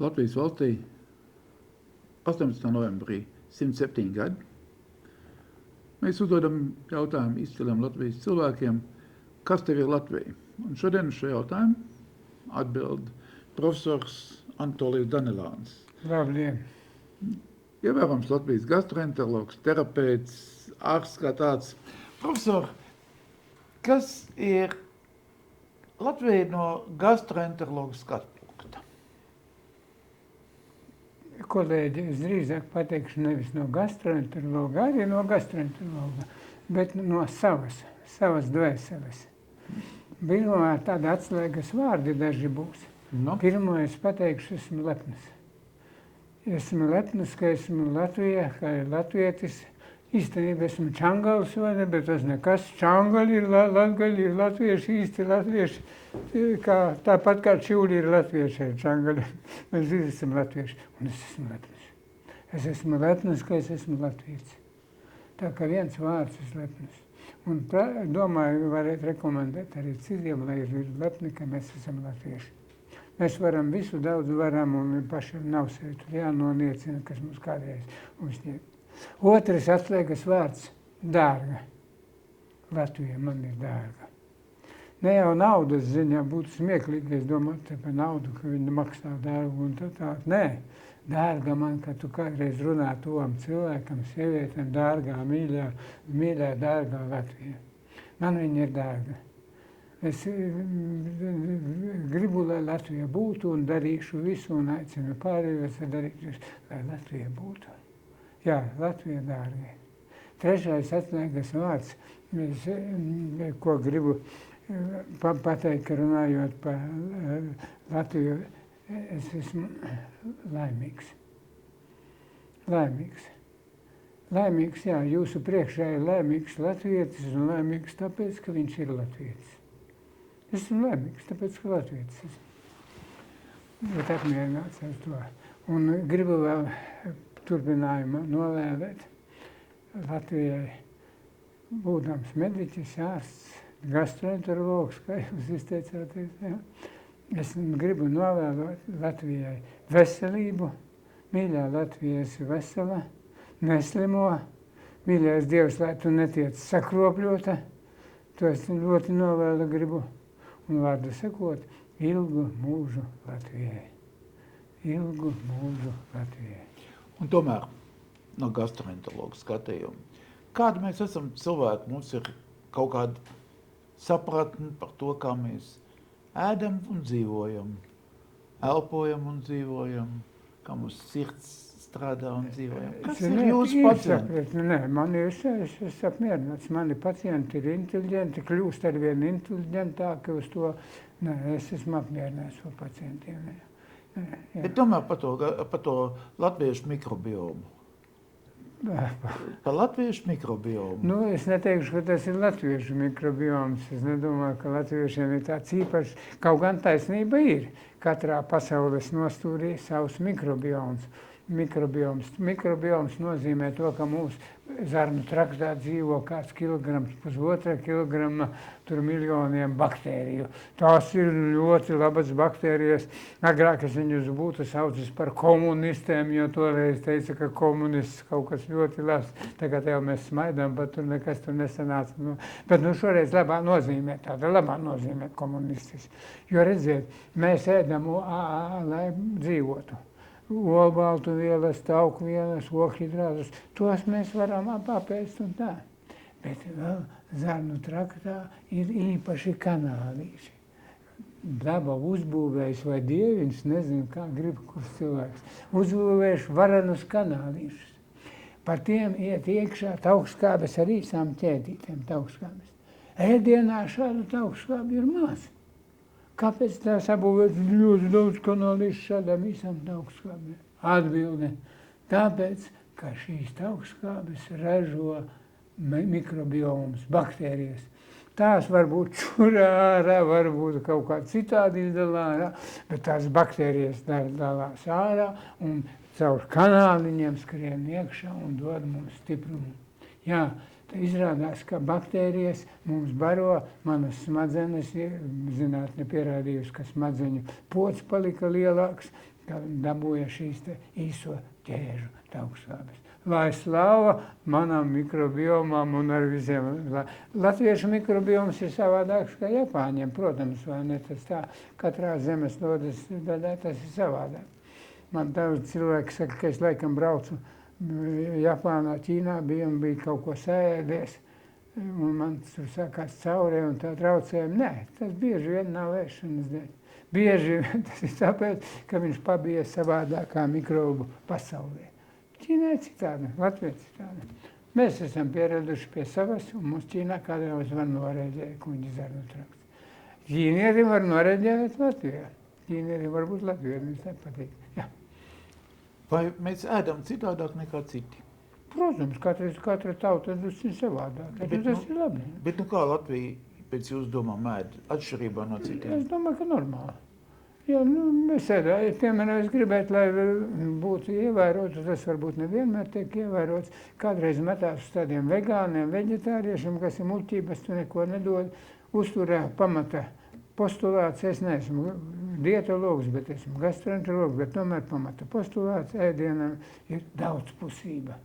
Latvijas valstī 18. novembrī 107 gadi. Mēs uzdodam jautājumu izciliem Latvijas cilvēkiem, kas tev ir Latvija? Un šodien uz šo jautājumu atbild profesors Antolijs Danilāns. Labdien! Ievērams Latvijas gastroenterologs, terapeits, ārsts kā tāds. Profesor, kas ir Latvija no gastroenterologa skatu punkta? Kolēģi, es drīzāk pateikšu nevis no gastroenterologa, arī no gastroenterologa, bet no savas dvēseles. Pirmā tāda atslēgas vārdi daži būs. No. Pirmo es pateikšu, esmu lepns. Esmu lepns, ka esmu Latvijā, kā ir latvietis. Īstenībā esmu čangals, vai ne, bet tas nekas. Čangali ir latgaļi, ir latvieši, īsti latvieši. Tāpat kā čūļi ir latvieši, ir čangali. Mēs visi esam latvieši. Un es esmu lepns. Es esmu lepns, ka es esmu latvietis. Tā kā viens vārds es lepns. Un tā, domāju, varētu rekomendēt arī citiem, lai ir lepni, ka mēs esam latvieši. Mēs varam visu, daudz varam, un pašam nav sevi tur jānoniecina, kas mums kādreiz uzsniedz. Otrs atslēgas vārds – dārga. Latvija man ir dārga. Ne jau naudas ziņā būtu smieklīgi, es domāju par naudu, ka viņi maksā dārgu un tā. Nē, dārga man, ka tu kādreiz runā tovam cilvēkam, sievietam, dārgā, mīļā, dārgā Latvija. Man viņa ir dārga. Es gribu, lai Latvija būtu un darīšu visu un aicinu pārējos darīt visu, lai Latvija būtu. Jā, Latvija dārgi. Trešais atslēgas vārds, ko gribu pateikt, runājot par Latviju, es esmu laimīgs. Laimīgs. Laimīgs, jā, jūsu priekšā ir laimīgs latvietis un laimīgs tāpēc, ka viņš ir latvietis. Es esmu laimīgs, tāpēc, ka latvietis esmu. Bet apmierināts ar to. Un gribu vēl turpinājumā novēlēt Latvijai, būdams mediķis, ārsts, gastroenterologs, kā jūs izteicāties. Ja? Es gribu novēlēt Latvijai veselību. Mīļā Latvija esi vesela, neslimo. Mīļais Dievs, lai tu netiec sakropļota. To es ļoti novēlu gribu. Un vārdu sakot, ilgu mūžu Latvijai. Ilgu mūžu Latvijai. Un tomēr no gastroenterologa skatījuma. Kāda mēs esam cilvēki? Mums ir kaut kāda sapratne par to, kā mēs ēdam un dzīvojam, elpojam un dzīvojam, kā mūsu sirds strādā un dzīvojam. Kas ir jūsu pacienti? Nē, es apmierināts. Mani pacienti ir inteliģenti, kļūst arvien inteliģentāki uz to. Nē, es esmu apmierināts par pacientiem. Bet tomēr par to latviešu mikrobiomu. Par latviešu mikrobiomu. Nu, es neteikšu, ka tas ir latviešu mikrobioms. Es nedomāju, ka latviešiem ir tāds īpašs. Kaut gan taisnība ir. Katrā pasaules nostūrī savs mikrobioms. Mikrobioms nozīmē to, ka mūsu zarnu traktā dzīvo kāds kilograms, pusotra kilograma, tur miljoniem baktēriju. Tās ir ļoti labas baktērijas. Agrāk es viņus būtu saucis par komunistiem, jo toreiz teica, ka komunists kaut kas ļoti labs. Tagad jau mēs smaidām, bet tur nekas tur nesanāca. Bet šoreiz labā nozīmē komunistis. Jo redziet, mēs ēdam, lai dzīvotu. Olbaltu vielas, tauku vielas, ogļhidrātus, tos mēs varam apēst un tā. Bet vēl zarnu traktā ir īpaši kanālīši. Daba uzbūvējis vai dieviņš, nezinu, kā grib, kurš cilvēks, uzbūvējuši varenus kanālīšus. Par tiem iet iekšā taukskābes ar īsām ķēdītēm taukskābes. Ēdienā šādu taukskābi ir maz. Kāpēc tā sabūvēt ļoti daudz kanālīšu šādām īsām taukskābēm? Atbilde. Tāpēc, ka šīs taukskābes ražo mikrobiomus, baktērijas. Tās var būt čurā ārā, varbūt kaut kā citādi izdalā ārā, bet tās baktērijas dalās ārā un caur kanāliņiem skrien iekšā un dod mums stiprumu. Jā, izrādās, ka baktērijas mums baro, manas smadzenes, zinātne pierādījusi, ka smadzeņu pods palika lielāks, ka dabūja šīs te īso ķēžu augstskābes. Lai slava manām mikrobiomām un ar visiem. Latviešu mikrobioms ir savādāks kā Japāņiem, protams, vai ne? Tas tā, katrā zemeslodes daļā tas ir savādāk. Man daudz cilvēki saka, ka es laikam braucu Japānā, Ķīnā, bija kaut ko sēdies, un man tur sākās caurē un tā traucējumi. Nē, tas bieži vien nav ēšanas dēļ. Bieži tas ir tāpēc, ka viņš pabija savādākā mikrobu pasaulē. Ķīnā citādi, Latvijā citādi. Mēs esam pieraduši pie savas, un mums Ķīnā kādreiz var noreģēt kuņģi zarnu trakts. Ķīnieri var noreģēt Latvijā. Ķīnieri varbūt Latvijā, mums nepatīk. Jā. Vai mēs ēdam citādāk nekā citi? Protams, katra tauta ir savādāk. Tas ir labi. Bet nu kā Latvija pēc jūsu domām ēd atšķirībā no citiem? Es domāju, ka normāli. Jā, mēs ēdām, piemēram, es gribētu, lai būtu ievērots, tas varbūt nevienmēr tiek ievērots. Kādreiz metās uz tādiem vegāniem, veģetāriešiem, kas ir muļķības, tu neko nedod. Uzturē pamata postulāts, es neesmu dietologs, bet esmu gastroenterologs, bet tomēr pamata postulāts ēdienam ir daudzpusība.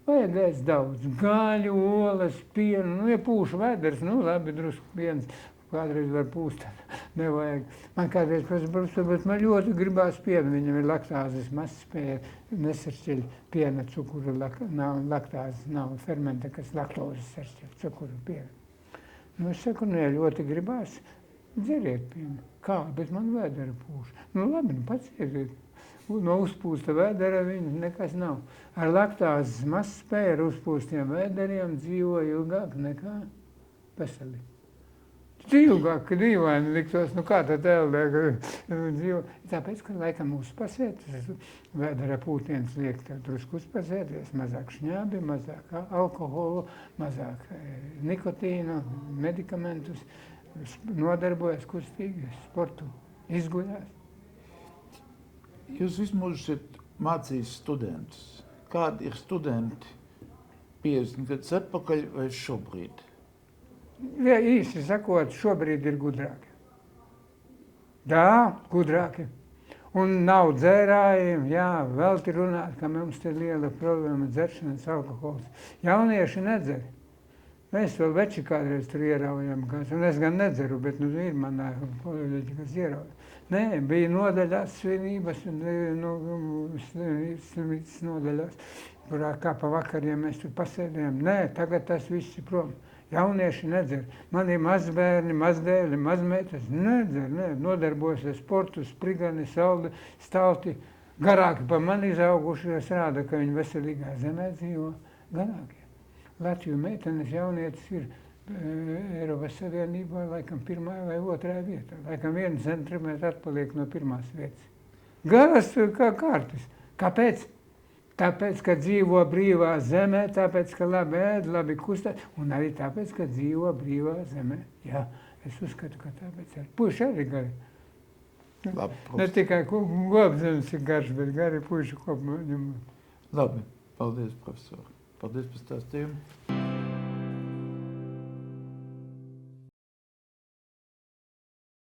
Vajag ēst daudz gaļu, olas, pienu, ja pūš vēders, labi, drusku piens. Kādreiz var pūst, nevajag. Man kādreiz prasa, bet man ļoti gribās pienu, viņam ir laktāzes mazspēja, nesaršķeļ piena, cukuru, nav laktāzes, nav fermenta, kas laktozes saršķeļ, cukuru, pienu. Es saku, ja ļoti gribās, dzeriet pienu. Kā? Bet man vēdera pūš. Labi, pacietiet. No uzpūsta vēdera viņa nekas nav. Ar laktāzes mazspēju, ar uzpūstiem vēderiem dzīvo ilgāk nekā veseli. Ilgāk, ka dīvaini liktos, kā tad ēldē dzīvo. Tāpēc, ka laikam uzpasēties, vēdera pūtiens liek drusku uzpasēties, mazāk šņābi, mazāk alkoholu, mazāk nikotīnu, medikamentus, nodarbojas kustīgi, sportu, izguļās. Jūs visu mūžu esat mācījis studentus. Kādi ir studenti 50 gadus atpakaļ vai šobrīd? Ja, īsi sakot, šobrīd ir gudrāki. Jā, gudrāki. Un nav dzērājiem, jā, vēl te runāt, ka mums te liela problēma dzeršanas alkohols. Jaunieši nedzer. Mēs vēl veči kādreiz tur ieraujam, un es gan nedzeru, bet ir manā kolēģi, kas ierauja. Nē, bija nodaļās svinības, slimības nodaļās, kurā kā pa vakariem mēs tur pasēdējām. Nē, tagad tas viss ir prom. Jaunieši nedzer. Man ir mazbērni, mazdēļi, mazmeitas. Nedzer, nodarbojas ar sportu, sprigani, saldi, stalti. Garāki pa mani izaugušies rāda, ka viņi veselīgā zemē dzīvo garākie. Latviju meitenes jaunietis ir Eiropas Savienībā laikam 1. vai 2. vietā. Laikam 1 centimetru atpaliek no 1. vietas. Garas kā kārtis. Kāpēc? Tāpēc, ka dzīvo brīvā zemē, tāpēc, ka labi ēd, labi kustās, un arī tāpēc, ka dzīvo brīvā zemē. Jā, es uzskatu, ka tāpēc ir. Puiši arī gari. Ne tikai gobzemes ir garš, bet gari puiši kopumā. Labi, paldies, profesor. Paldies par stāstījumu.